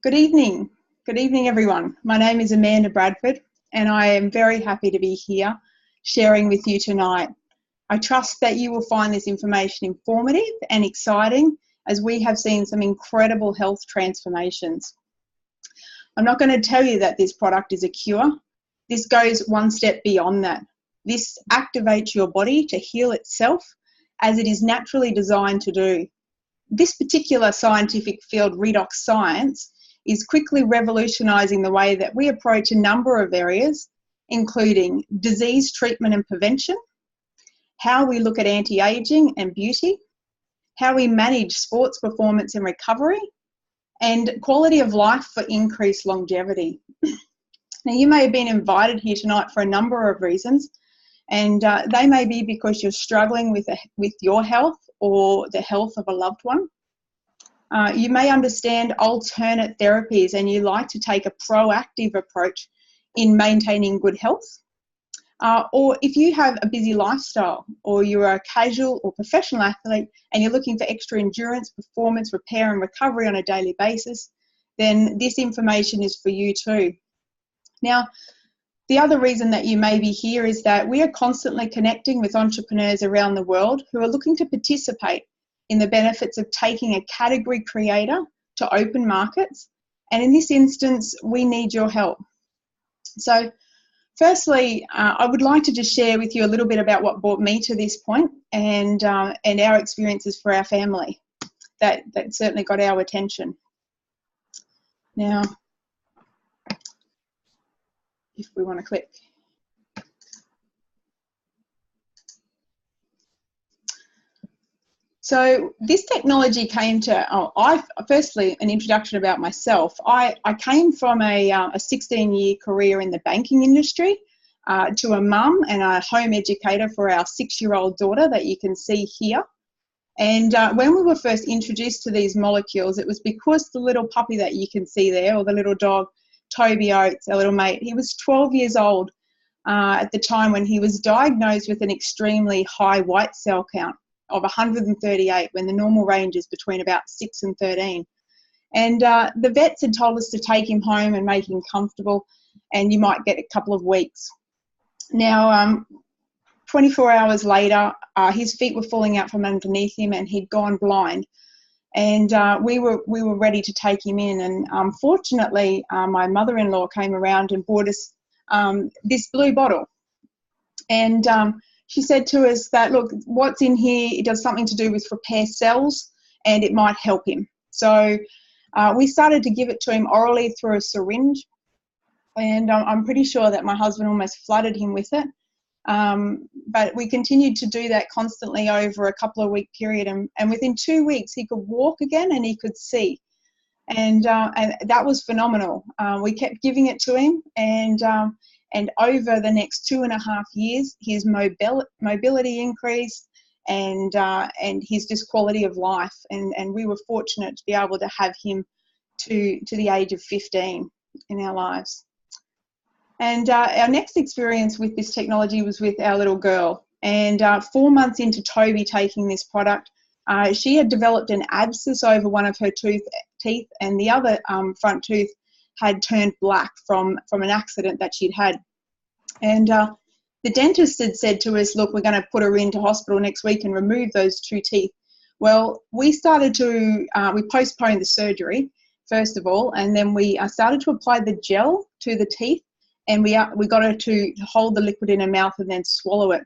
Good evening. Good evening, everyone. My name is Amanda Bradford, and I am very happy to be here sharing with you tonight. I trust that you will find this information informative and exciting, as we have seen some incredible health transformations. I'm not going to tell you that this product is a cure. This goes one step beyond that. This activates your body to heal itself as it is naturally designed to do. This particular scientific field, redox science, is quickly revolutionising the way that we approach a number of areas, including disease treatment and prevention, how we look at anti-aging and beauty, how we manage sports performance and recovery, and quality of life for increased longevity. Now, you may have been invited here tonight for a number of reasons, and they may be because you're struggling with your health or the health of a loved one. You may understand alternate therapies and you like to take a proactive approach in maintaining good health. Or if you have a busy lifestyle, or you're a casual or professional athlete and you're looking for extra endurance, performance, repair and recovery on a daily basis, then this information is for you too. Now, the other reason that you may be here is that we are constantly connecting with entrepreneurs around the world who are looking to participate in the benefits of taking a category creator to open markets. And in this instance, we need your help. So firstly, I would like to just share with you a little bit about what brought me to this point and our experiences for our family that certainly got our attention. Now, if we want to click. So this technology came to, firstly, an introduction about myself. I came from a 16-year career in the banking industry to a mum and a home educator for our 6-year-old daughter that you can see here. And when we were first introduced to these molecules, it was because the little puppy that you can see there, or the little dog, Toby Oates, our little mate, he was 12 years old at the time when he was diagnosed with an extremely high white cell count of 138, when the normal range is between about 6 and 13. And the vets had told us to take him home and make him comfortable, and you might get a couple of weeks. Now, 24 hours later, his feet were falling out from underneath him and he'd gone blind. And we were ready to take him in, and fortunately my mother-in-law came around and bought us this blue bottle. And she said to us that, look, what's in here, it does something to do with repair cells and it might help him. So we started to give it to him orally through a syringe, and I'm pretty sure that my husband almost flooded him with it. But we continued to do that constantly over a couple of week period, and within 2 weeks he could walk again and he could see. And that was phenomenal. We kept giving it to him, and over the next 2.5 years, his mobility increased and his just quality of life. And we were fortunate to be able to have him to the age of 15 in our lives. And our next experience with this technology was with our little girl. And 4 months into Toby taking this product, she had developed an abscess over one of her teeth, and the other front tooth had turned black from an accident that she'd had. And the dentist had said to us, look, we're going to put her into hospital next week and remove those 2 teeth. Well, we postponed the surgery, first of all, and then we started to apply the gel to the teeth, and we got her to hold the liquid in her mouth and then swallow it.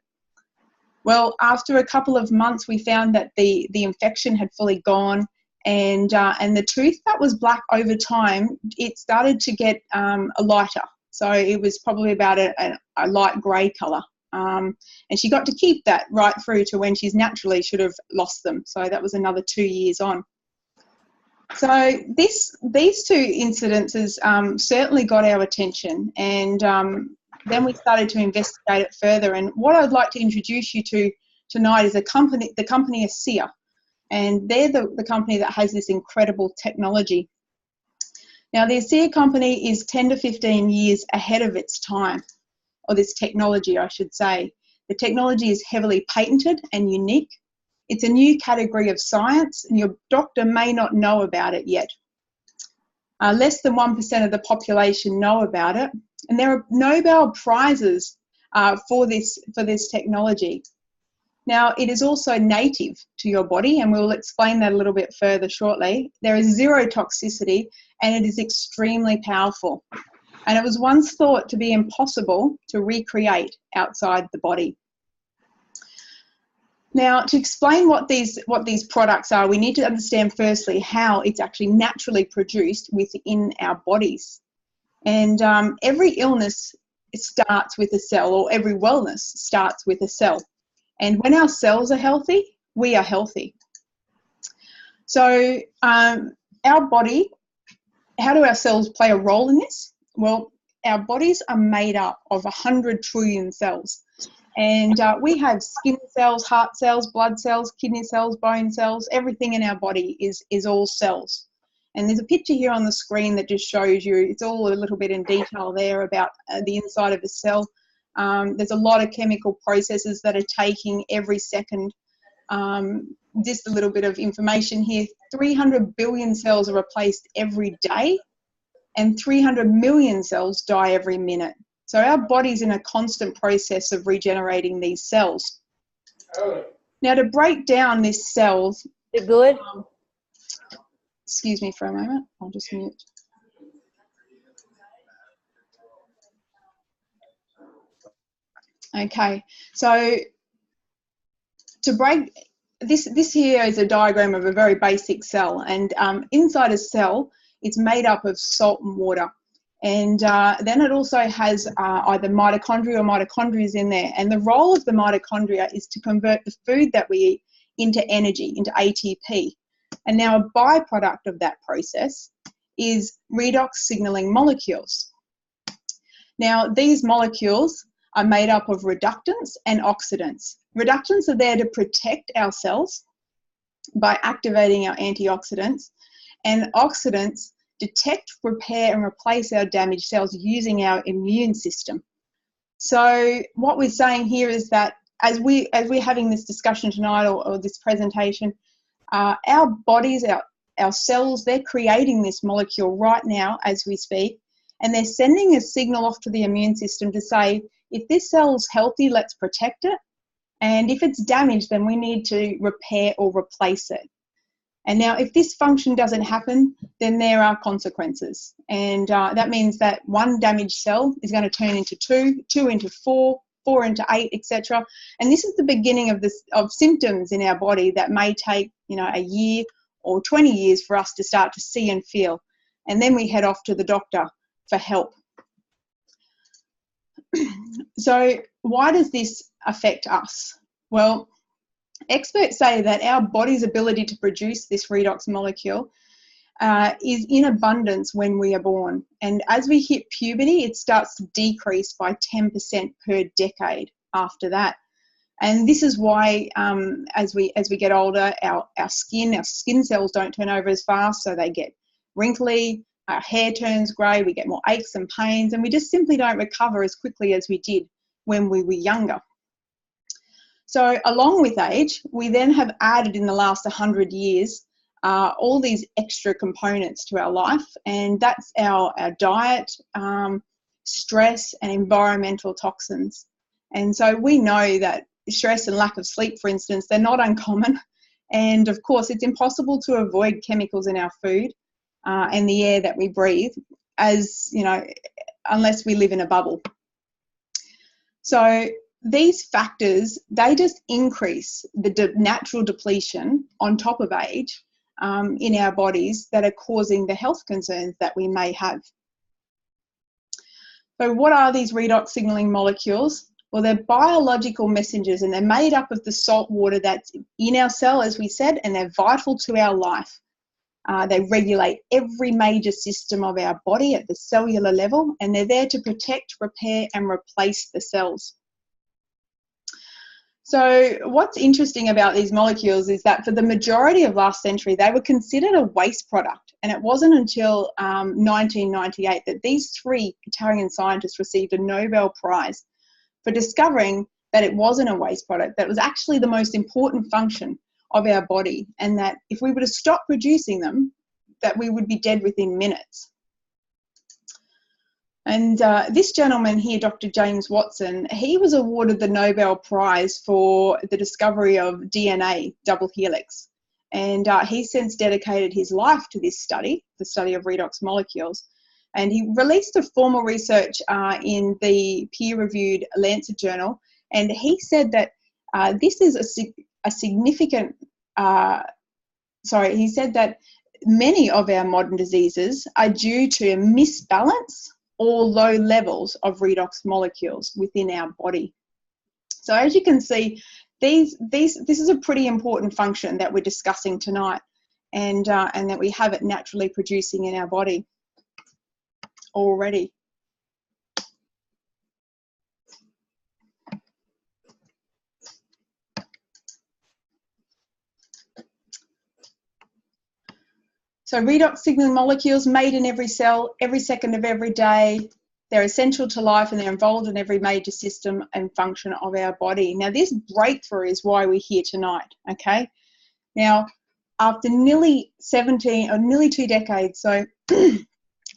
Well, after a couple of months, we found that the infection had fully gone, and the tooth that was black over time, it started to get a lighter. So it was probably about a light grey colour. And she got to keep that right through to when she's naturally should have lost them. So that was another 2 years on. So these 2 incidences certainly got our attention, and then we started to investigate it further. And what I'd like to introduce you to tonight is the company AntiAging, and they're the company that has this incredible technology. Now, the AntiAging company is 10 to 15 years ahead of its time, or this technology, I should say. The technology is heavily patented and unique. It's a new category of science, and your doctor may not know about it yet. Less than 1% of the population know about it, and there are Nobel Prizes for this technology. Now, it is also native to your body, and we'll explain that a little bit further shortly. There is zero toxicity, and it is extremely powerful. And it was once thought to be impossible to recreate outside the body. Now, to explain what these products are, we need to understand firstly how it's actually naturally produced within our bodies. And every illness starts with a cell, or every wellness starts with a cell. And when our cells are healthy, we are healthy. So our body, how do our cells play a role in this? Well, our bodies are made up of 100 trillion cells. And we have skin cells, heart cells, blood cells, kidney cells, bone cells. Everything in our body is all cells. And there's a picture here on the screen that just shows you, it's all a little bit in detail there about the inside of a cell. There's a lot of chemical processes that are taking every second. Just a little bit of information here. 300 billion cells are replaced every day, and 300 million cells die every minute. So our body's in a constant process of regenerating these cells. Now, to break down these cells... You're good? Excuse me for a moment. I'll just mute. Okay, so to break... This here is a diagram of a very basic cell, and inside a cell, it's made up of salt and water. And then it also has either mitochondria or mitochondria in there. And the role of the mitochondria is to convert the food that we eat into energy, into ATP. And now a byproduct of that process is redox signaling molecules. Now, these molecules are made up of reductants and oxidants. Reductants are there to protect our cells by activating our antioxidants, and oxidants detect, repair, and replace our damaged cells using our immune system. So what we're saying here is that as we're having this discussion tonight, or this presentation, our bodies, our cells, they're creating this molecule right now as we speak, and they're sending a signal off to the immune system to say, if this cell's healthy, let's protect it, and if it's damaged, then we need to repair or replace it. And now, if this function doesn't happen, then there are consequences. And that means that one damaged cell is going to turn into 2, 2 into 4, 4 into 8, etc. And this is the beginning of symptoms in our body that may take, a year or 20 years for us to start to see and feel. And then we head off to the doctor for help. So why does this affect us? Well, experts say that our body's ability to produce this redox molecule is in abundance when we are born. And as we hit puberty, it starts to decrease by 10% per decade after that. And this is why as we get older, our skin cells don't turn over as fast, so they get wrinkly, our hair turns grey, we get more aches and pains, and we just simply don't recover as quickly as we did when we were younger. So along with age, we then have added in the last 100 years all these extra components to our life, and that's our diet, stress, and environmental toxins. And so we know that stress and lack of sleep, for instance, they're not uncommon. And of course, it's impossible to avoid chemicals in our food and the air that we breathe, unless we live in a bubble. So these factors, they just increase the natural depletion on top of age in our bodies that are causing the health concerns that we may have. So what are these redox signaling molecules? Well, they're biological messengers, and they're made up of the salt water that's in our cell, as we said, and they're vital to our life. They regulate every major system of our body at the cellular level, and they're there to protect, repair, and replace the cells. So what's interesting about these molecules is that for the majority of last century, they were considered a waste product. And it wasn't until 1998 that these 3 Italian scientists received a Nobel Prize for discovering that it wasn't a waste product, that it was actually the most important function of our body, and that if we were to stop producing them, that we would be dead within minutes. And this gentleman here, Dr. James Watson, he was awarded the Nobel Prize for the discovery of DNA double helix. And he's since dedicated his life to this study, the study of redox molecules. And he released a formal research in the peer-reviewed Lancet journal. And he said that this is a significant, he said that many of our modern diseases are due to a misbalance or low levels of redox molecules within our body. So as you can see, this is a pretty important function that we're discussing tonight, and that we have it naturally producing in our body already. So redox signaling molecules made in every cell, every second of every day. They're essential to life and they're involved in every major system and function of our body. Now, this breakthrough is why we're here tonight, okay? Now, after nearly 2 decades, so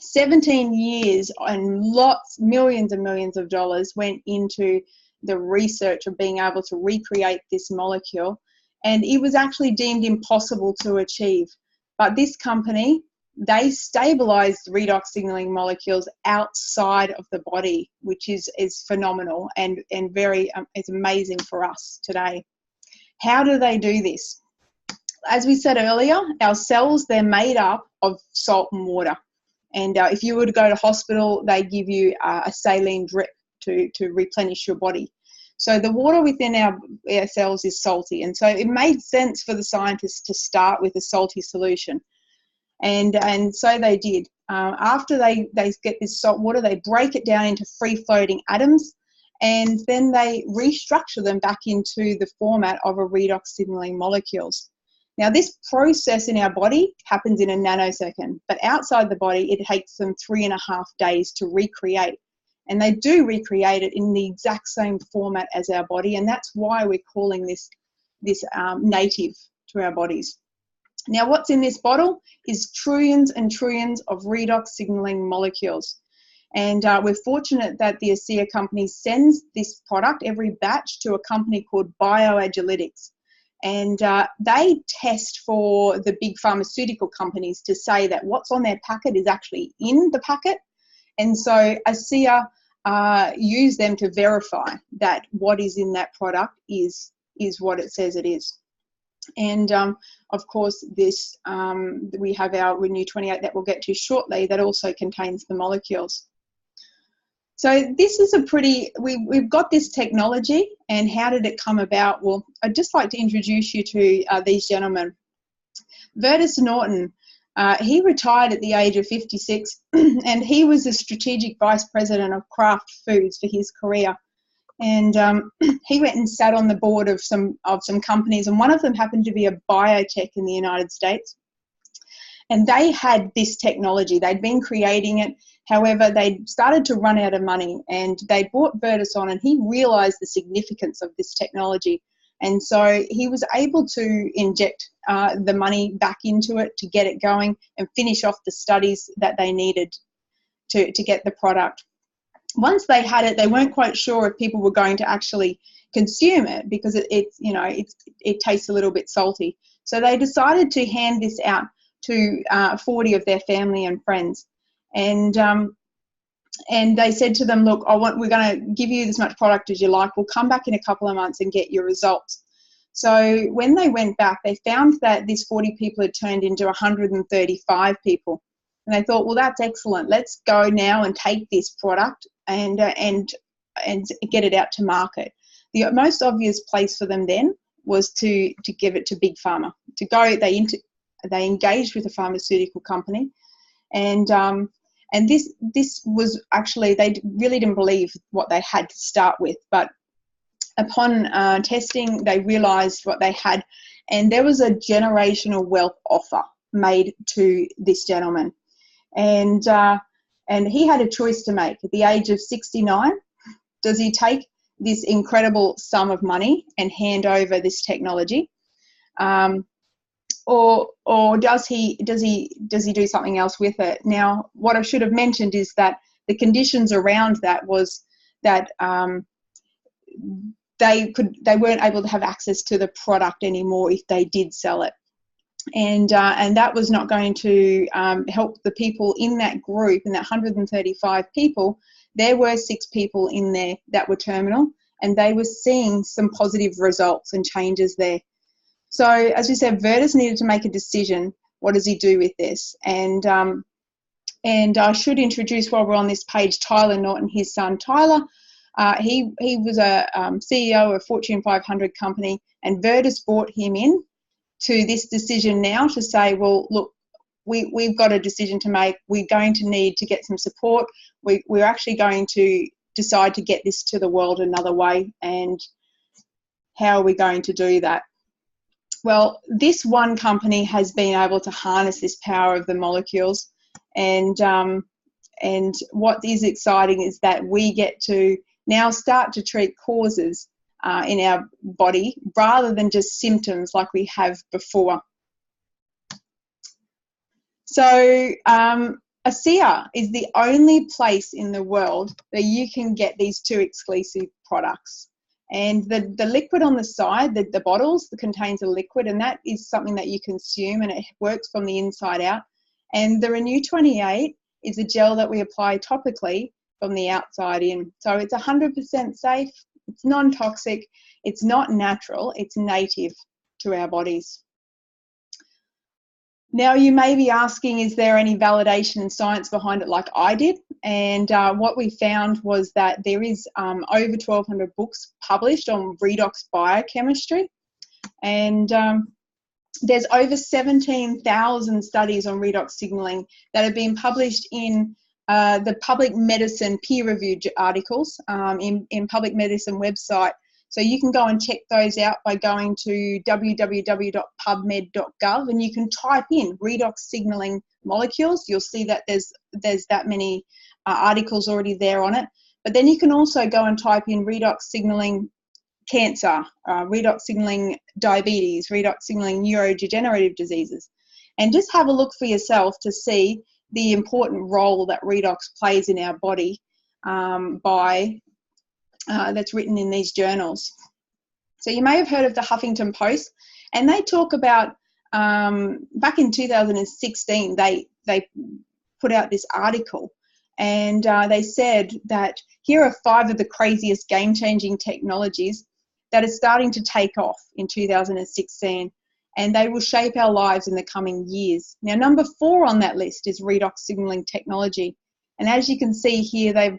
17 years and millions and millions of dollars went into the research of being able to recreate this molecule, and it was actually deemed impossible to achieve. But this company, they stabilized redox signaling molecules outside of the body, which is phenomenal and very it's amazing for us today. How do they do this? As we said earlier, our cells, they're made up of salt and water. And if you were to go to hospital, they give you a saline drip to replenish your body. So the water within our cells is salty, and so it made sense for the scientists to start with a salty solution, and so they did. After they get this salt water, they break it down into free-floating atoms, and then they restructure them back into the format of a redox signaling molecules. Now, this process in our body happens in a nanosecond, but outside the body, it takes them 3.5 days to recreate. And they do recreate it in the exact same format as our body, and that's why we're calling this native to our bodies. Now, what's in this bottle is trillions and trillions of redox signaling molecules. And we're fortunate that the ASEA company sends this product, every batch, to a company called Bioagilitics. And they test for the big pharmaceutical companies to say that what's on their packet is actually in the packet. And so ASEA use them to verify that what is in that product is what it says it is. And of course, this we have our Renew 28 that we'll get to shortly that also contains the molecules. So this is we've got this technology, and how did it come about? Well, I'd just like to introduce you to these gentlemen. Vertus Norton, he retired at the age of 56, and he was the strategic vice president of Kraft Foods for his career. And he went and sat on the board of some companies, and one of them happened to be a biotech in the United States. And they had this technology. They'd been creating it. However, they started to run out of money, and they brought Vertus on, and he realized the significance of this technology. And so he was able to inject the money back into it to get it going and finish off the studies that they needed to get the product. Once they had it, they weren't quite sure if people were going to actually consume it because it tastes a little bit salty. So they decided to hand this out to 40 of their family and friends. And they said to them, look, we're going to give you as much product as you like. We'll come back in a couple of months and get your results. So when they went back, they found that these 40 people had turned into 135 people. And they thought, well, that's excellent. Let's go now and take this product and get it out to market. The most obvious place for them then was to give it to Big Pharma. They engaged with a pharmaceutical company, and this was actually, they really didn't believe what they had to start with, but upon testing, they realized what they had, and there was a generational wealth offer made to this gentleman. And he had a choice to make. At the age of 69, does he take this incredible sum of money and hand over this technology? or does he do something else with it? Now, what I should have mentioned is that the conditions around that was that they weren't able to have access to the product anymore if they did sell it, and that was not going to help the people in that group. In that 135 people, there were 6 people in there that were terminal, and they were seeing some positive results and changes there. So, as we said, Virtus needed to make a decision. What does he do with this? And I should introduce, while we're on this page, Tyler Norton, his son Tyler. He was a CEO of a Fortune 500 company, and Virtus brought him in to this decision now to say, well, look, we've got a decision to make. We're going to need to get some support. We're actually going to decide to get this to the world another way, and how are we going to do that? Well, this one company has been able to harness this power of the molecules, and what is exciting is that we get to now start to treat causes in our body rather than just symptoms like we have before. So ASEA is the only place in the world that you can get these 2 exclusive products. And the liquid on the side, the bottles, that contains a liquid, and that is something that you consume, and it works from the inside out. And the Renew 28 is a gel that we apply topically from the outside in. So it's 100% safe, it's non-toxic, it's not natural, it's native to our bodies. Now, you may be asking, is there any validation and science behind it like I did? And what we found was that there is over 1,200 books published on redox biochemistry, and there's over 17,000 studies on redox signaling that have been published in the public medicine peer-reviewed articles in public medicine website. So you can go and check those out by going to www.pubmed.gov, and you can type in redox signaling molecules. You'll see that there's that many articles already there on it. But then you can also go and type in redox signaling cancer, redox signaling diabetes, redox signaling neurodegenerative diseases, and just have a look for yourself to see the important role that redox plays in our body that's written in these journals. So you may have heard of the Huffington Post, and they talk about back in 2016 they put out this article, and they said that here are 5 of the craziest game-changing technologies that are starting to take off in 2016, and they will shape our lives in the coming years. Now, number 4 on that list is redox signaling technology, and as you can see here, they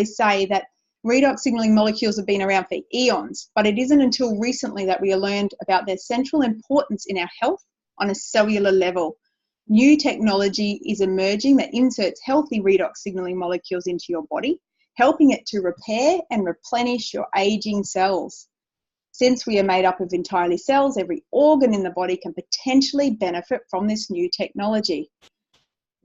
say that redox signaling molecules have been around for eons, but it isn't until recently that we learned about their central importance in our health on a cellular level. New technology is emerging that inserts healthy redox signaling molecules into your body, helping it to repair and replenish your aging cells. Since we are made up of entirely cells, every organ in the body can potentially benefit from this new technology.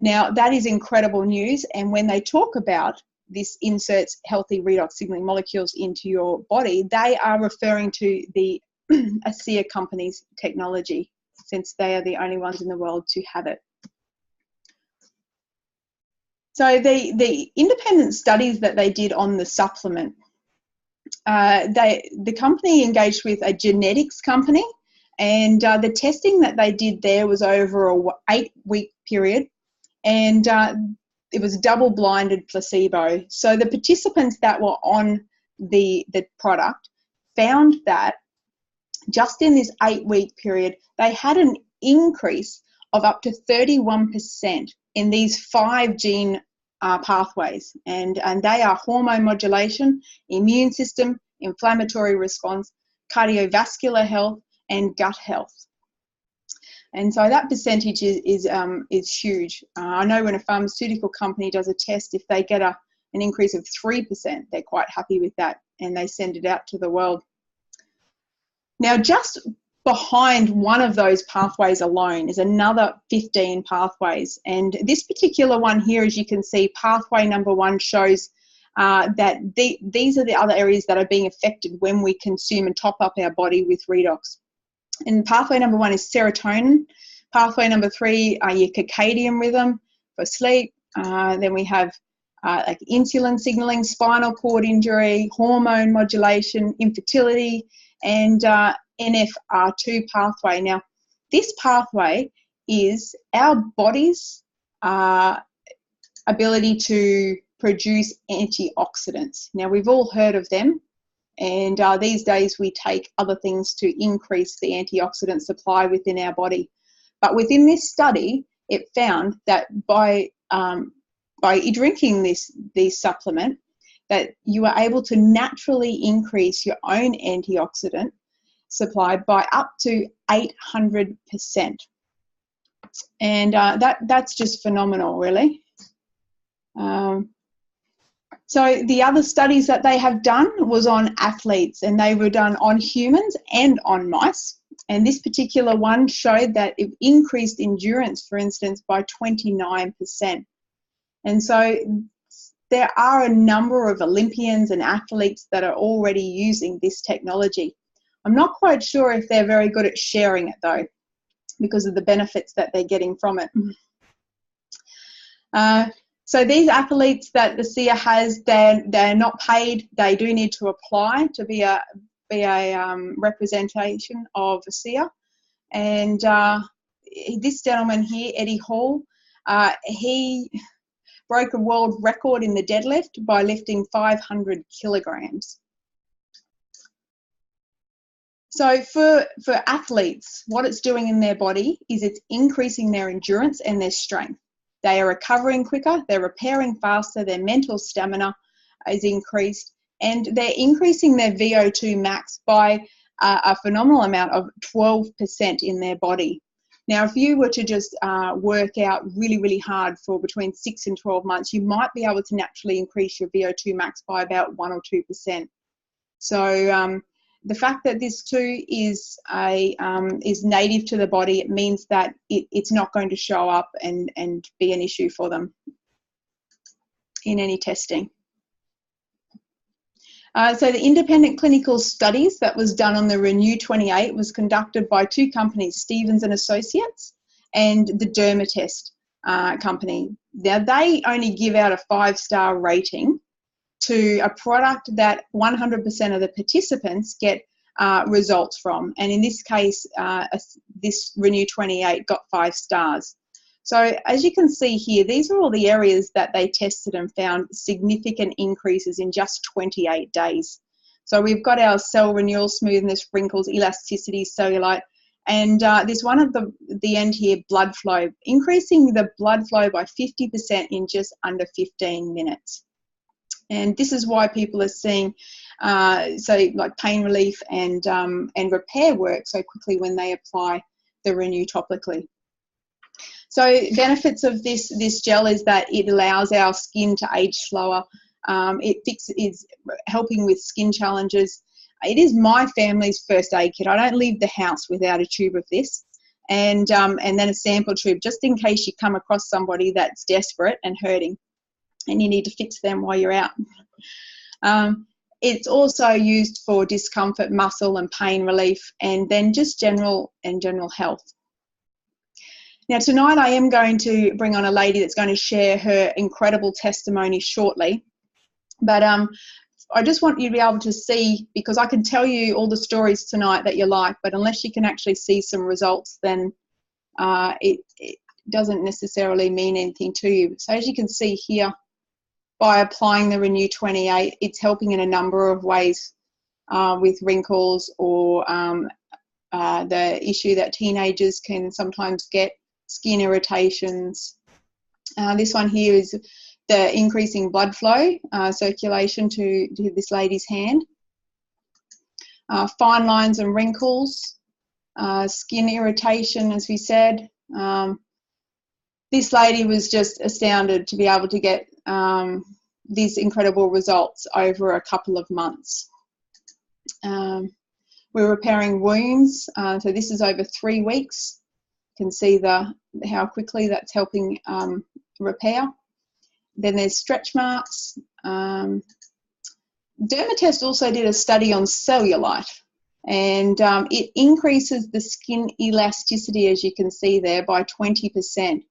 Now, that is incredible news, and when they talk about this inserts healthy redox signaling molecules into your body, they are referring to the ASEA company's technology, since they are the only ones in the world to have it. So the independent studies that they did on the supplement, the company engaged with a genetics company, and the testing that they did there was over a 8-week period, and it was double-blinded placebo. So the participants that were on the product found that just in this 8-week period, they had an increase of up to 31% in these 5 gene pathways. And they are hormone modulation, immune system, inflammatory response, cardiovascular health, and gut health. And so that percentage is huge. I know when a pharmaceutical company does a test, if they get an increase of 3%, they're quite happy with that, and they send it out to the world. Now, just behind one of those pathways alone is another 15 pathways. And this particular one here, as you can see, pathway number 1 shows that these are the other areas that are being affected when we consume and top up our body with redox. And pathway number 1 is serotonin. Pathway number 3 are your circadian rhythm for sleep. Then we have like insulin signaling, spinal cord injury, hormone modulation, infertility, and NFR2 pathway. Now, this pathway is our body's ability to produce antioxidants. Now, we've all heard of them, and these days we take other things to increase the antioxidant supply within our body. But within this study, it found that by drinking this supplement, that you are able to naturally increase your own antioxidant supply by up to 800%. And that's just phenomenal, really. So the other studies that they have done was on athletes, and they were done on humans and on mice. And this particular one showed that it increased endurance, for instance, by 29%. And so there are a number of Olympians and athletes that are already using this technology. I'm not quite sure if they're very good at sharing it, though, because of the benefits that they're getting from it. So these athletes that the ASEA has, they're not paid. They do need to apply to be a representation of ASEA. And this gentleman here, Eddie Hall, he broke a world record in the deadlift by lifting 500 kilograms. So for athletes, what it's doing in their body is it's increasing their endurance and their strength. They are recovering quicker, they're repairing faster, their mental stamina is increased, and they're increasing their VO2 max by a phenomenal amount of 12% in their body. Now, if you were to just work out really, really hard for between 6 and 12 months, you might be able to naturally increase your VO2 max by about 1 or 2%. So the fact that this too is native to the body, it means that it's not going to show up and be an issue for them in any testing. So the independent clinical studies that was done on the Renew 28 was conducted by 2 companies, Stevens and Associates and the Dermatest company. Now, they only give out a 5-star rating to a product that 100% of the participants get results from. And in this case, this Renew 28 got 5 stars. So as you can see here, these are all the areas that they tested and found significant increases in just 28 days. So we've got our cell renewal, smoothness, wrinkles, elasticity, cellulite, and there's one at the end here, blood flow, increasing the blood flow by 50% in just under 15 minutes. And this is why people are seeing, like pain relief and repair work so quickly when they apply the Renew topically. So benefits of this gel is that it allows our skin to age slower. It is helping with skin challenges. It is my family's first aid kit. I don't leave the house without a tube of this, and then a sample tube just in case you come across somebody that's desperate and hurting, and you need to fix them while you're out. It's also used for discomfort, muscle and pain relief, and then just general health. Now tonight I am going to bring on a lady that's going to share her incredible testimony shortly, but I just want you to be able to see, because I can tell you all the stories tonight that you like, but unless you can actually see some results, then it doesn't necessarily mean anything to you. So as you can see here, by applying the Renew 28, it's helping in a number of ways with wrinkles or the issue that teenagers can sometimes get, skin irritations. This one here is the increasing blood flow, circulation to this lady's hand. Fine lines and wrinkles, skin irritation, as we said. This lady was just astounded to be able to get these incredible results over a couple of months. We're repairing wounds, so this is over 3 weeks. You can see how quickly that's helping repair. Then there's stretch marks. Dermatest also did a study on cellulite, And it increases the skin elasticity, as you can see there, by 20%,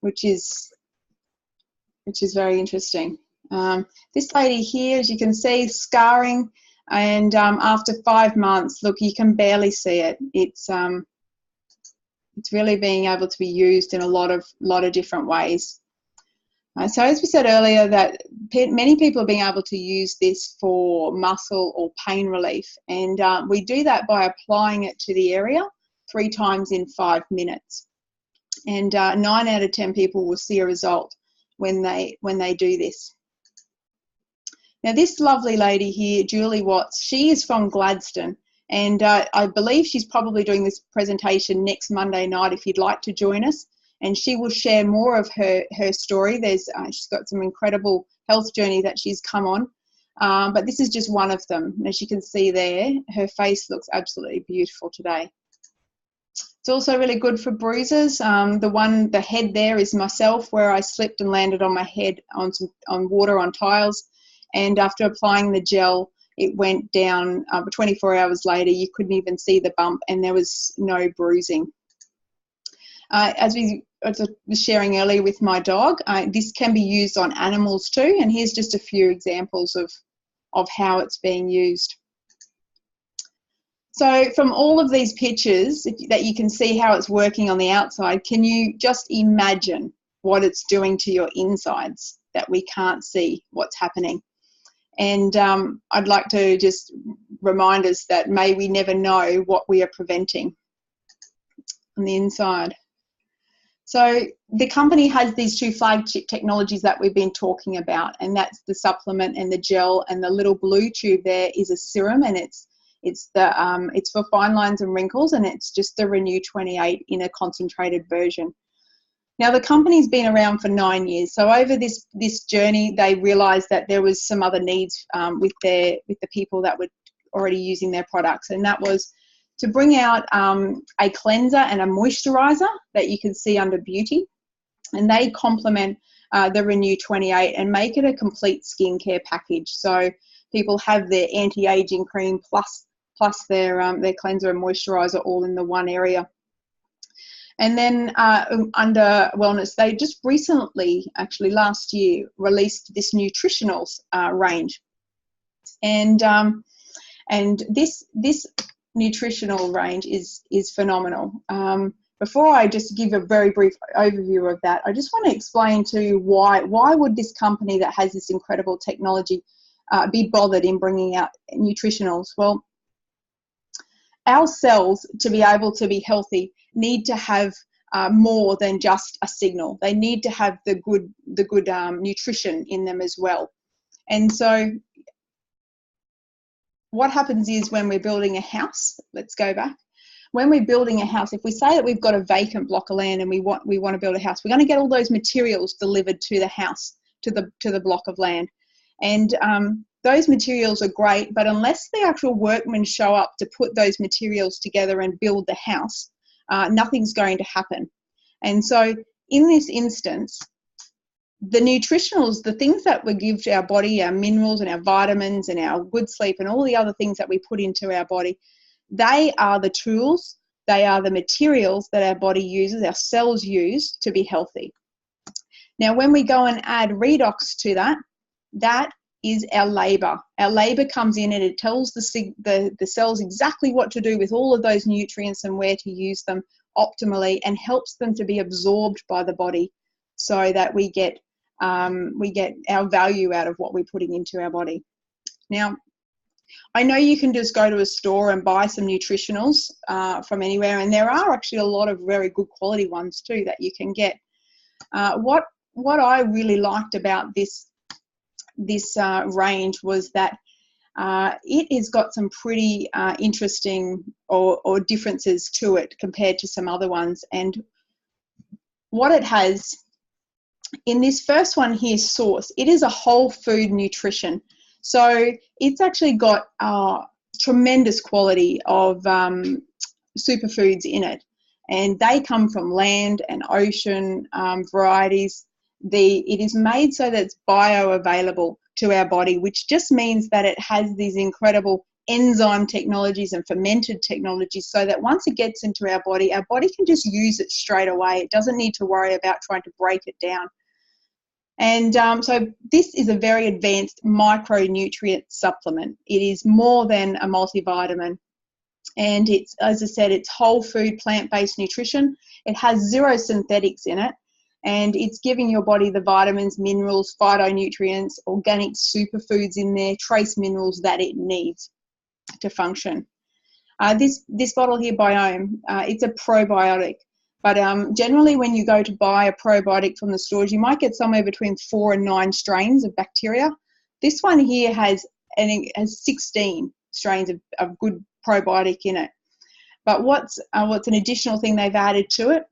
which is very interesting. This lady here, as you can see, scarring, and after 5 months, look, you can barely see it. It's really being able to be used in a lot of different ways. So as we said earlier, that many people are being able to use this for muscle or pain relief, and we do that by applying it to the area 3 times in 5 minutes. And 9 out of 10 people will see a result when they do this. Now this lovely lady here, Julie Watts, she is from Gladstone, and I believe she's probably doing this presentation next Monday night if you'd like to join us, and she will share more of her story. She's got some incredible health journey that she's come on, but this is just one of them. As you can see there, her face looks absolutely beautiful today. It's also really good for bruises. The head there is myself, where I slipped and landed on my head on water on tiles, and after applying the gel, it went down. 24 hours later, you couldn't even see the bump, and there was no bruising. As I was sharing earlier with my dog, this can be used on animals too, and here's just a few examples of how it's being used. So from all of these pictures that you can see how it's working on the outside, can you just imagine what it's doing to your insides that we can't see what's happening? And I'd like to just remind us that may we never know what we are preventing on the inside. So the company has these 2 flagship technologies that we've been talking about, and that's the supplement and the gel, and the little blue tube there is a serum, and it's for fine lines and wrinkles, and it's just the Renew 28 in a concentrated version. Now the company's been around for 9 years, so over this journey they realised that there was some other needs with the people that were already using their products, and that was to bring out a cleanser and a moisturiser that you can see under beauty, and they complement the Renew 28 and make it a complete skincare package. So people have their anti-aging cream plus their cleanser and moisturiser all in the one area. And then under wellness, they just recently, actually last year, released this nutritionals range, and this nutritional range is phenomenal. Before I just give a very brief overview of that, I just want to explain to you why would this company that has this incredible technology be bothered in bringing out nutritionals. Well, our cells, to be able to be healthy, need to have more than just a signal. They need to have the good nutrition in them as well. And so what happens is when we're building a house, let's go back. When we're building a house, if we say that we've got a vacant block of land and we want to build a house, we're going to get all those materials delivered to the house, to the block of land. And those materials are great, but unless the actual workmen show up to put those materials together and build the house, nothing's going to happen. And so in this instance, the nutritionals, the things that we give to our body, our minerals and our vitamins and our good sleep and all the other things that we put into our body, they are the tools, they are the materials that our body uses, our cells use to be healthy. Now, when we go and add redox to that, that is our labour. Our labour comes in and it tells the cells exactly what to do with all of those nutrients and where to use them optimally, and helps them to be absorbed by the body so that we get our value out of what we're putting into our body. Now, I know you can just go to a store and buy some nutritionals from anywhere, and there are actually a lot of very good quality ones too that you can get. What I really liked about this range was that it has got some pretty interesting or differences to it compared to some other ones. And what it has in this first one here, Source, it is a whole food nutrition. So it's actually got tremendous quality of superfoods in it, and they come from land and ocean varieties. It is made so that it's bioavailable to our body, which just means that it has these incredible enzyme technologies and fermented technologies, so that once it gets into our body can just use it straight away. It doesn't need to worry about trying to break it down. And so this is a very advanced micronutrient supplement. It is more than a multivitamin. And it's, as I said, it's whole food, plant-based nutrition. It has 0 synthetics in it. And it's giving your body the vitamins, minerals, phytonutrients, organic superfoods in there, trace minerals that it needs to function. This bottle here, Biome, it's a probiotic. But generally when you go to buy a probiotic from the stores, you might get somewhere between 4 and 9 strains of bacteria. This one here has 16 strains of good probiotic in it. But what's an additional thing they've added to it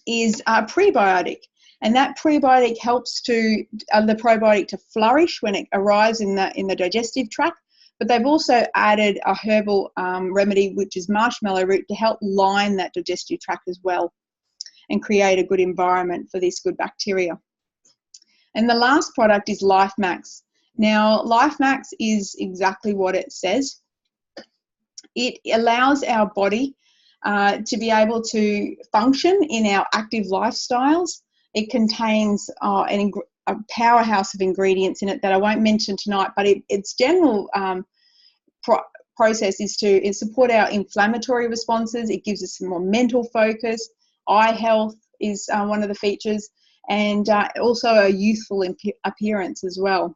is a prebiotic, and that prebiotic helps to the probiotic to flourish when it arrives in the digestive tract. But they've also added a herbal remedy, which is marshmallow root, to help line that digestive tract as well and create a good environment for this good bacteria. And the last product is LifeMax. Now, LifeMax is exactly what it says. It allows our body to be able to function in our active lifestyles. It contains a powerhouse of ingredients in it that I won't mention tonight, but its general process is to support our inflammatory responses. It gives us some more mental focus. Eye health is one of the features, and also a youthful appearance as well.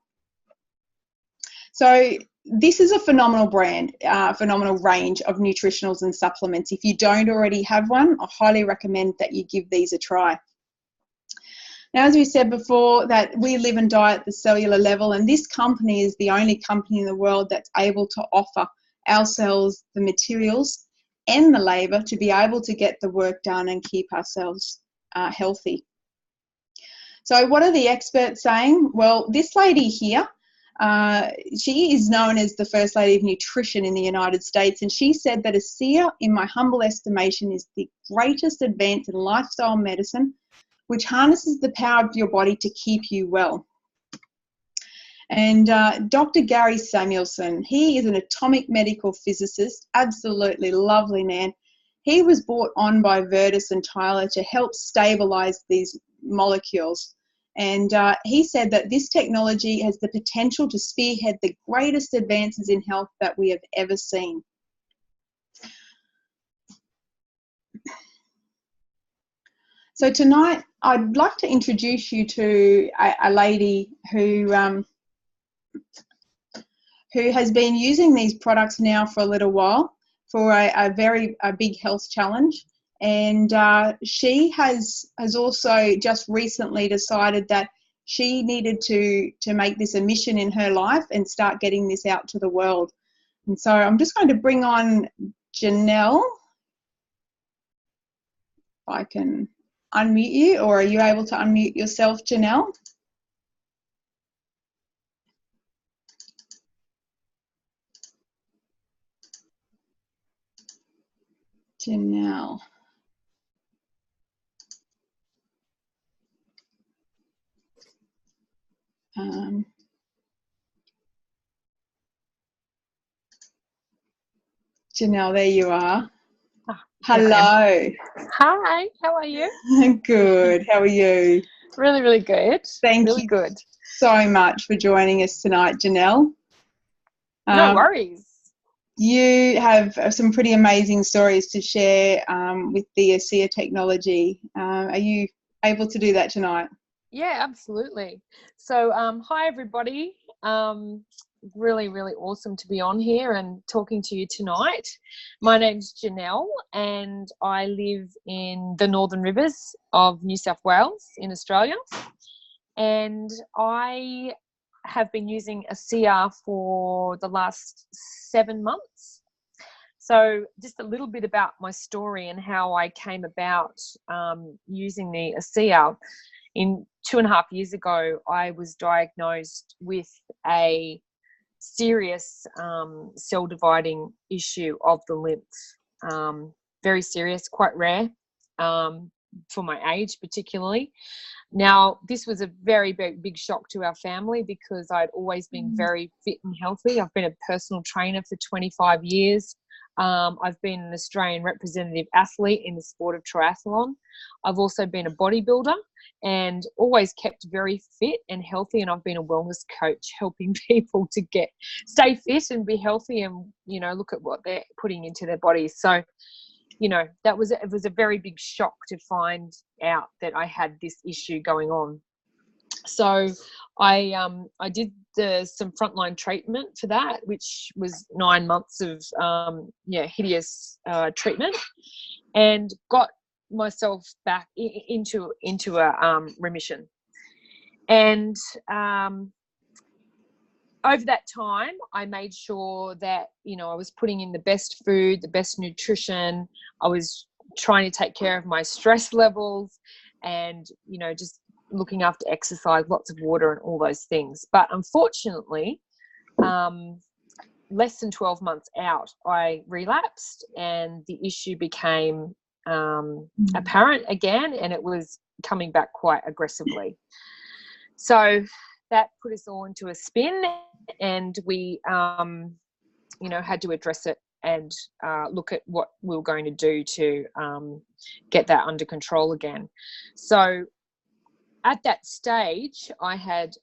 So this is a phenomenal brand, phenomenal range of nutritionals and supplements. If you don't already have one, I highly recommend that you give these a try. Now, as we said before, that we live and die at the cellular level, and this company is the only company in the world that's able to offer our cells the materials and the labour to be able to get the work done and keep ourselves healthy. So what are the experts saying? Well, this lady here, she is known as the First Lady of Nutrition in the United States, and she said that ASEA, in my humble estimation, is the greatest advance in lifestyle medicine, which harnesses the power of your body to keep you well. And Dr. Gary Samuelson, he is an atomic medical physicist, absolutely lovely man. He was brought on by Virtus and Tyler to help stabilize these molecules. And he said that this technology has the potential to spearhead the greatest advances in health that we have ever seen. So tonight, I'd like to introduce you to a lady who has been using these products now for a little while for a very big health challenge. And she has also just recently decided that she needed to make this a mission in her life and start getting this out to the world. And so I'm just going to bring on Janelle. If I can unmute you, or are you able to unmute yourself, Janelle? Janelle. Janelle, there you are. Oh, hello. Hi, how are you? Good. How are you? Really, really good. Thank really you good. so much for joining us tonight, Janelle. No worries. You have some pretty amazing stories to share with the ASEA technology. Are you able to do that tonight? Yeah, absolutely. So, hi everybody. Really, really awesome to be on here and talking to you tonight. My name's Janelle, and I live in the Northern Rivers of New South Wales in Australia. And I have been using ASEA for the last 7 months. So just a little bit about my story and how I came about using the ASEA. In 2.5 years ago, I was diagnosed with a serious cell dividing issue of the lymph. Very serious, quite rare. for my age particularly. Now, this was a very, very big shock to our family because I'd always been very fit and healthy. I've been a personal trainer for 25 years. I've been an Australian representative athlete in the sport of triathlon. I've also been a bodybuilder and always kept very fit and healthy. And I've been a wellness coach, helping people to stay fit and be healthy and, you know, look at what they're putting into their bodies. So, you know, it was a very big shock to find out that I had this issue going on. So I did some frontline treatment for that, which was 9 months of hideous treatment, and got myself back into a remission. And over that time, I made sure that, you know, I was putting in the best food, the best nutrition. I was trying to take care of my stress levels and, you know, just looking after exercise, lots of water and all those things. But unfortunately, less than 12 months out, I relapsed and the issue became apparent again, and it was coming back quite aggressively. So that put us all into a spin, and we, you know, had to address it and look at what we were going to do to get that under control again. So at that stage, I had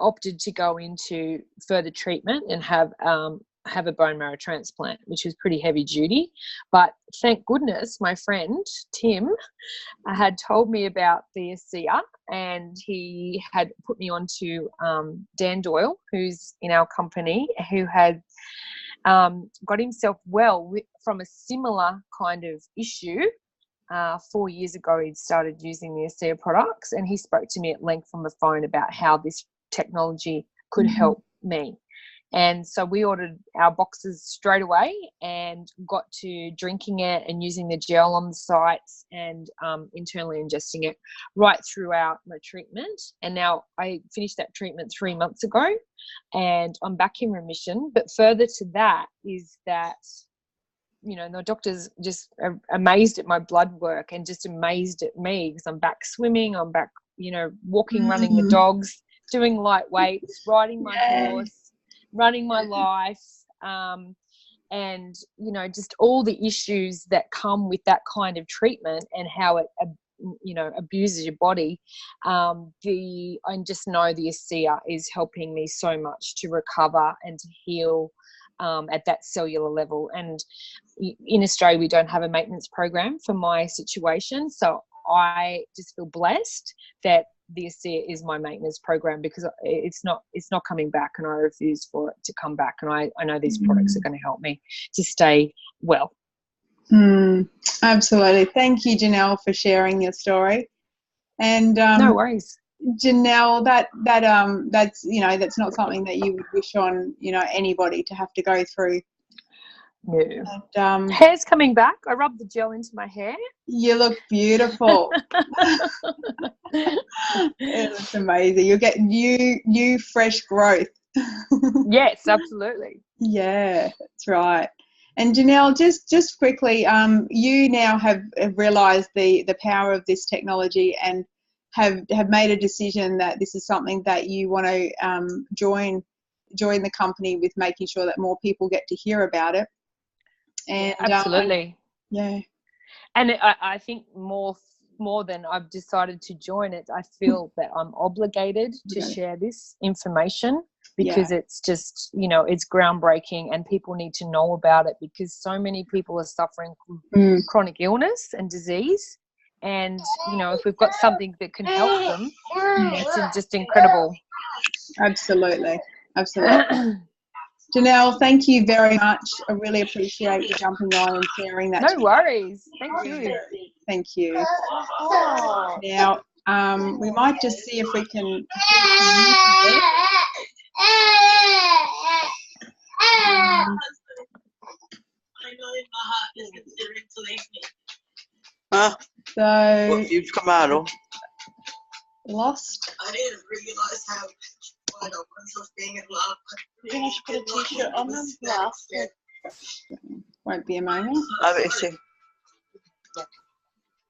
opted to go into further treatment and have a bone marrow transplant, which was pretty heavy duty. But thank goodness my friend Tim had told me about the ASEA, and he had put me on to Dan Doyle, who's in our company, who had got himself well from a similar kind of issue. 4 years ago, he'd started using the ASEA products, and he spoke to me at length on the phone about how this technology could help me. And so we ordered our boxes straight away and got to drinking it and using the gel on the sites and internally ingesting it right throughout my treatment. And now I finished that treatment 3 months ago and I'm back in remission. But further to that is that, you know, the doctors just are amazed at my blood work and just amazed at me because I'm back swimming, I'm back, you know, walking, running the dogs, doing light weights, riding my horse, running my life, and, you know, just all the issues that come with that kind of treatment and how it, you know, abuses your body. I just know the ASEA is helping me so much to recover and to heal at that cellular level. And in Australia, we don't have a maintenance program for my situation. So I just feel blessed that the ASEA is my maintenance program because it's not coming back, and I refuse for it to come back. And I know these products are going to help me to stay well. Absolutely. Thank you, Janelle, for sharing your story. And no worries, Janelle. That's, you know, that's not something that you would wish on, you know, anybody to have to go through. No. And, hair's coming back. I rubbed the gel into my hair. You look beautiful. It looks amazing. You'll get new fresh growth. Yes, absolutely. Yeah, that's right. And Janelle, just quickly, you now have realised the power of this technology and have made a decision that this is something that you want to join the company with, making sure that more people get to hear about it. And absolutely. Yeah. And I think more than I've decided to join it, I feel that I'm obligated to share this information because it's just, you know, it's groundbreaking and people need to know about it because so many people are suffering from chronic illness and disease. And, you know, if we've got something that can help them, it's just incredible. Absolutely. Janelle, thank you very much. I really appreciate you jumping on and sharing that. No worries. Thank you. Thank you. Now, we might just see if we can. So well, you've come out of lost. I didn't realise how wide I was being in love. Can I put a t-shirt on them? Last. Won't be a moment. Oh, is she?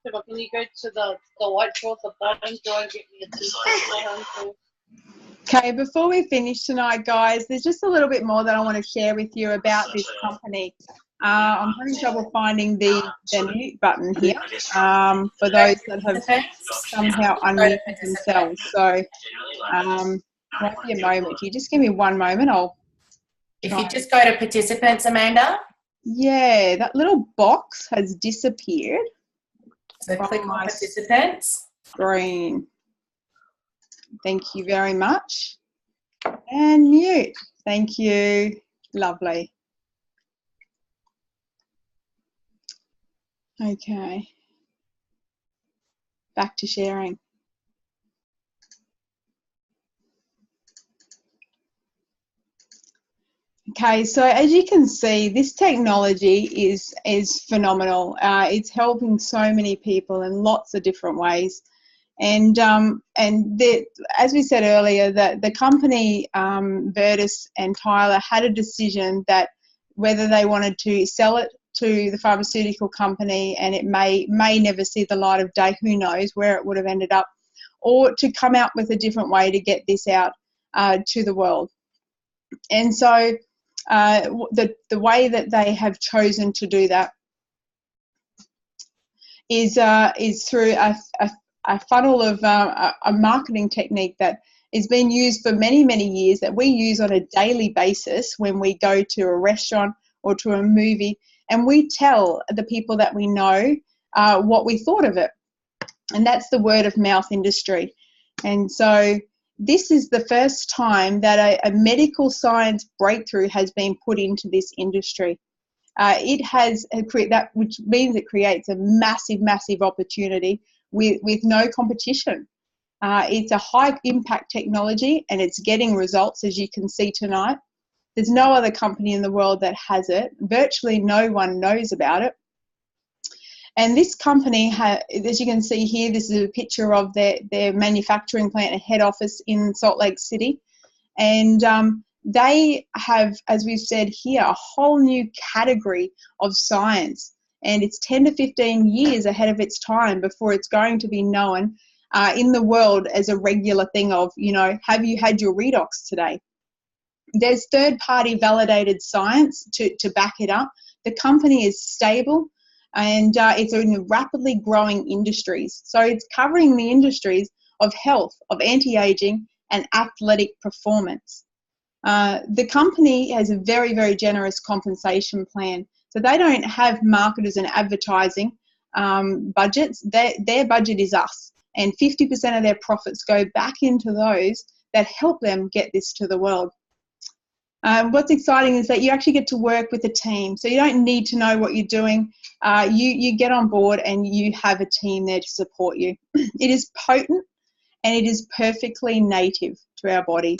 But can you go to the white drawer at the bottom? Do I get me a t-shirt? Okay, before we finish tonight, guys, there's just a little bit more that I want to share with you about this company. I'm having trouble finding the mute button here for those that have somehow unmuted themselves. So won't be a moment. You just give me one moment. If you just go to participants, Amanda. Yeah, that little box has disappeared. So click on participants. Screen. Thank you very much. And mute. Thank you. Lovely. Okay. Back to sharing. Okay, so as you can see, this technology is phenomenal. It's helping so many people in lots of different ways. And as we said earlier, that the company Virtus and Tyler had a decision that whether they wanted to sell it to the pharmaceutical company, and it may never see the light of day, who knows where it would have ended up, or to come out with a different way to get this out to the world. And so the way that they have chosen to do that is through a funnel of a marketing technique that has been used for many, many years, that we use on a daily basis when we go to a restaurant or to a movie, and we tell the people that we know what we thought of it. And that's the word of mouth industry. And so this is the first time that a medical science breakthrough has been put into this industry. It has that, which means it creates a massive, massive opportunity with no competition. It's a high impact technology, and it's getting results, as you can see tonight. There's no other company in the world that has it. Virtually no one knows about it. And this company, as you can see here, this is a picture of their manufacturing plant and head office in Salt Lake City. And they have, as we've said here, a whole new category of science. And it's 10 to 15 years ahead of its time before it's going to be known in the world as a regular thing of, you know, have you had your redox today? There's third-party validated science to back it up. The company is stable, and it's in rapidly growing industries. So it's covering the industries of health, of anti-aging, and athletic performance. The company has a very, very generous compensation plan. So they don't have marketers and advertising budgets. Their budget is us, and 50% of their profits go back into those that help them get this to the world. What's exciting is that you actually get to work with a team. So you don't need to know what you're doing. You get on board and you have a team there to support you. It is potent, and it is perfectly native to our body.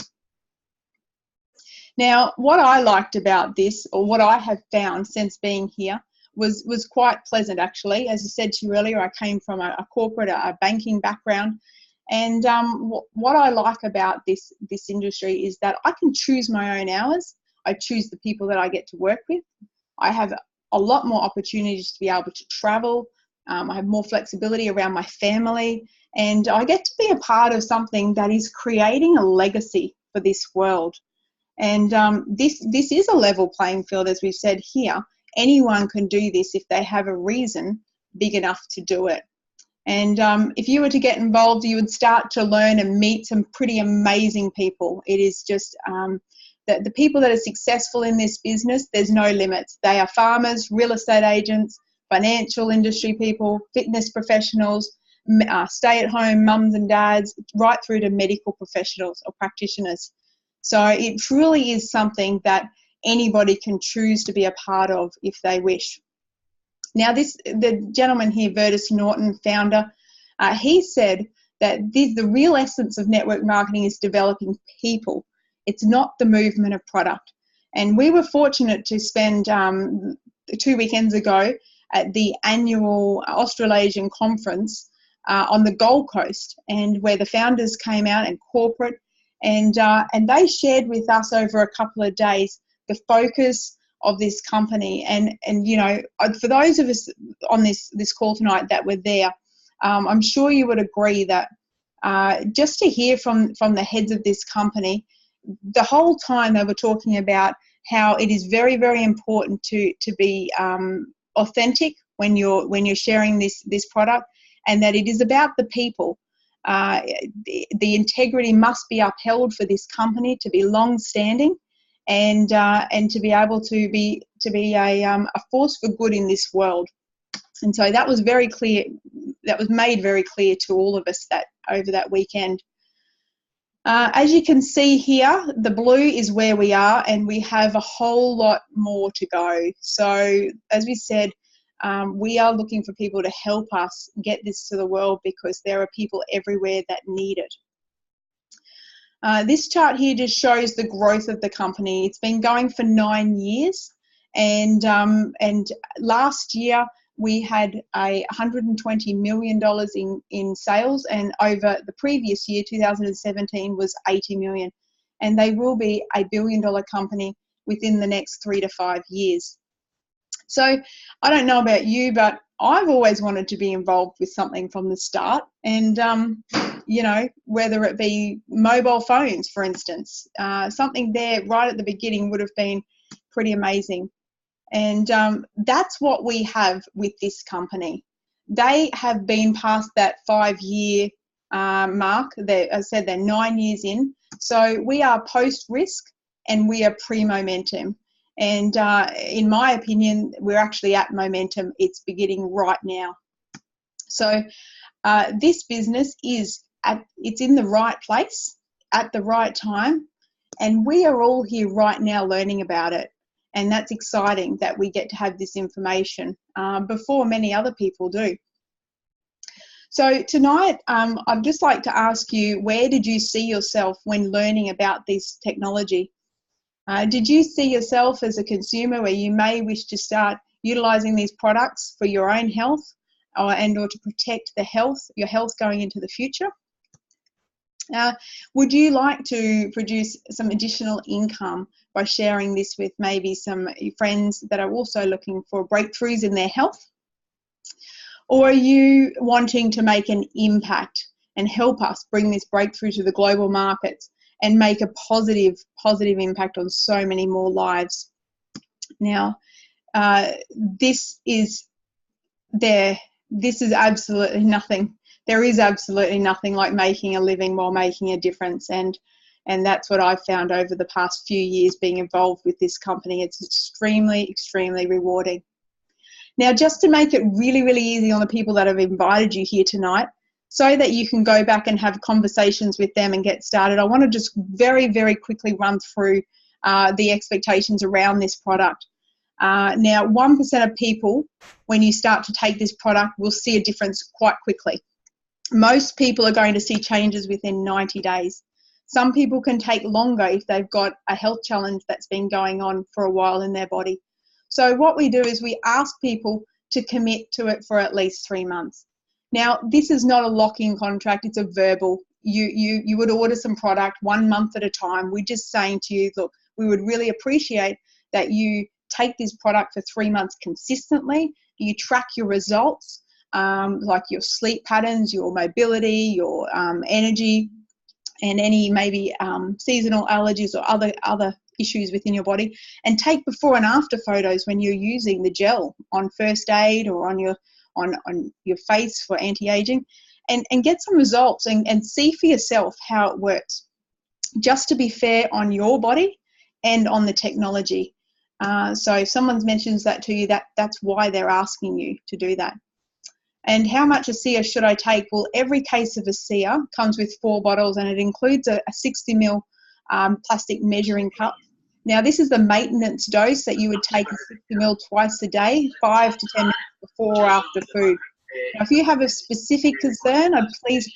Now, what I liked about this, or what I have found since being here, was quite pleasant, actually. As I said to you earlier, I came from a corporate, a banking background. And what I like about this industry is that I can choose my own hours. I choose the people that I get to work with. I have a lot more opportunities to be able to travel. I have more flexibility around my family. And I get to be a part of something that is creating a legacy for this world. And this is a level playing field, as we've said here. Anyone can do this if they have a reason big enough to do it. And if you were to get involved, you would start to learn and meet some pretty amazing people. It is just the people that are successful in this business, there's no limits. They are farmers, real estate agents, financial industry people, fitness professionals, stay-at-home mums and dads, right through to medical professionals or practitioners. So it truly is something that anybody can choose to be a part of if they wish. Now, the gentleman here, Virtus Norton, founder, he said that the real essence of network marketing is developing people. It's not the movement of product. And we were fortunate to spend 2 weekends ago at the annual Australasian conference on the Gold Coast, and where the founders came out and corporate, and they shared with us over a couple of days the focus of this company. And you know, for those of us on this call tonight that were there, I'm sure you would agree that just to hear from the heads of this company, the whole time they were talking about how it is very, very important to be authentic when you're sharing this product, and that it is about the people. The integrity must be upheld for this company to be long-standing, and to be able to be a force for good in this world. And so that was very clear. That was made very clear to all of us that over that weekend. As you can see here, the blue is where we are, and we have a whole lot more to go. So as we said, we are looking for people to help us get this to the world, because there are people everywhere that need it. This chart here just shows the growth of the company. It's been going for 9 years, and last year we had $120 million in sales, and over the previous year, 2017, was $80 million. And they will be a $1 billion company within the next 3 to 5 years. So I don't know about you, but I've always wanted to be involved with something from the start. And, you know, whether it be mobile phones, for instance, something there right at the beginning would have been pretty amazing. And that's what we have with this company. They have been past that 5-year mark. As I said, they're 9 years in. So we are post-risk and we are pre-momentum. And in my opinion, we're actually at momentum. It's beginning right now. So this business it's in the right place at the right time. And we are all here right now learning about it. And that's exciting that we get to have this information before many other people do. So tonight, I'd just like to ask you, where did you see yourself when learning about this technology? Did you see yourself as a consumer where you may wish to start utilising these products for your own health or to protect your health going into the future? Would you like to produce some additional income by sharing this with maybe some friends that are also looking for breakthroughs in their health? Or are you wanting to make an impact and help us bring this breakthrough to the global markets and make a positive impact on so many more lives? Now, this is absolutely nothing. There is absolutely nothing like making a living while making a difference, and that's what I've found over the past few years being involved with this company. It's extremely, extremely rewarding. Now, just to make it really, really easy on the people that have invited you here tonight, so that you can go back and have conversations with them and get started, I want to just very, very quickly run through the expectations around this product. Now, 1% of people, when you start to take this product, will see a difference quite quickly. Most people are going to see changes within 90 days. Some people can take longer if they've got a health challenge that's been going on for a while in their body. So what we do is we ask people to commit to it for at least 3 months. Now, this is not a lock-in contract, it's a verbal. You would order some product 1 month at a time. We're just saying to you, look, we would really appreciate that you take this product for 3 months consistently. You track your results, like your sleep patterns, your mobility, your energy, and any maybe seasonal allergies or other issues within your body, and take before and after photos when you're using the gel on first aid or on your face for anti-aging, and get some results and see for yourself how it works, just to be fair on your body and on the technology. So if someone mentions that to you, that's why they're asking you to do that. And how much ASEA should I take? Well, every case of ASEA comes with 4 bottles, and it includes a 60 ml plastic measuring cup. Now, this is the maintenance dose that you would take a 60 ml twice a day, 5 to 10 minutes before or after food. Now, if you have a specific concern, please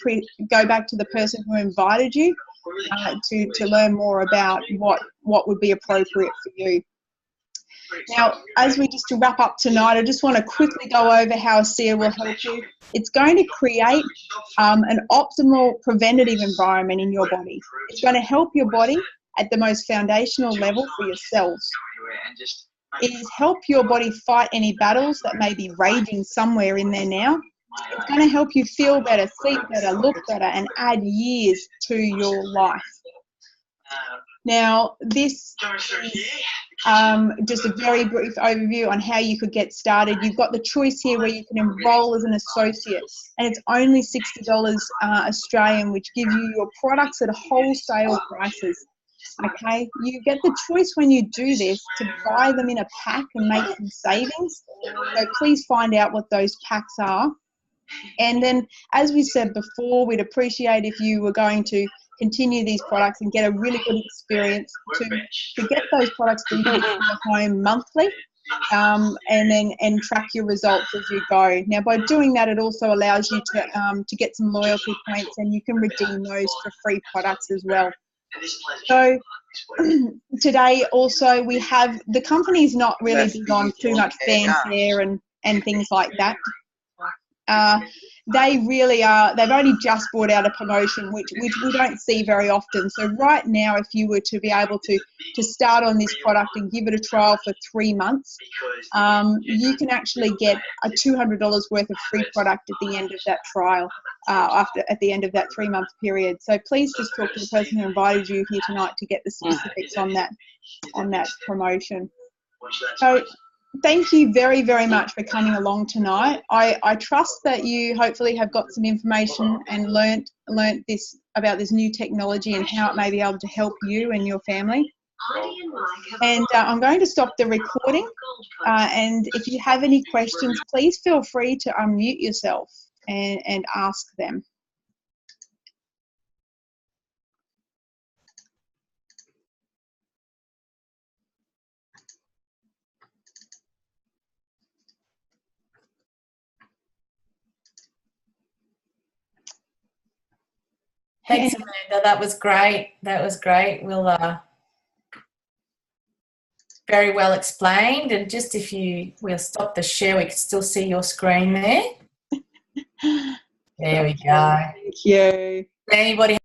go back to the person who invited you to learn more about what would be appropriate for you. Now, to wrap up tonight, I just want to quickly go over how ASEA will help you. It's going to create an optimal preventative environment in your body. It's going to help your body at the most foundational level for yourselves. is help your body fight any battles that may be raging somewhere in there now. It's going to help you feel better, sleep better, look better, and add years to your life. Now, this is just a very brief overview on how you could get started. You've got the choice here where you can enroll as an associate, and it's only $60 Australian, which gives you your products at wholesale prices. Okay, you get the choice when you do this to buy them in a pack and make some savings. So please find out what those packs are. And then, as we said before, we'd appreciate if you were going to continue these products and get a really good experience to get those products delivered to your home monthly, and track your results as you go. Now, by doing that, it also allows you to get some loyalty points, and you can redeem those for free products as well. So today also we have, the company's not really big on too much fanfare and things like that. They really are, they've only just brought out a promotion which we don't see very often. So right now, if you were to be able to start on this product and give it a trial for 3 months, you can actually get a $200 worth of free product at the end of that trial, at the end of that 3-month period. So please just talk to the person who invited you here tonight to get the specifics on that promotion. So thank you very, very much for coming along tonight. I trust that you hopefully have got some information and learnt this about this new technology and how it may be able to help you and your family. And I'm going to stop the recording. And if you have any questions, please feel free to unmute yourself and ask them. Thanks, Amanda. That was great. That was great. We'll very well explained. And just we'll stop the share. We can still see your screen there. There we go. Thank you. Anybody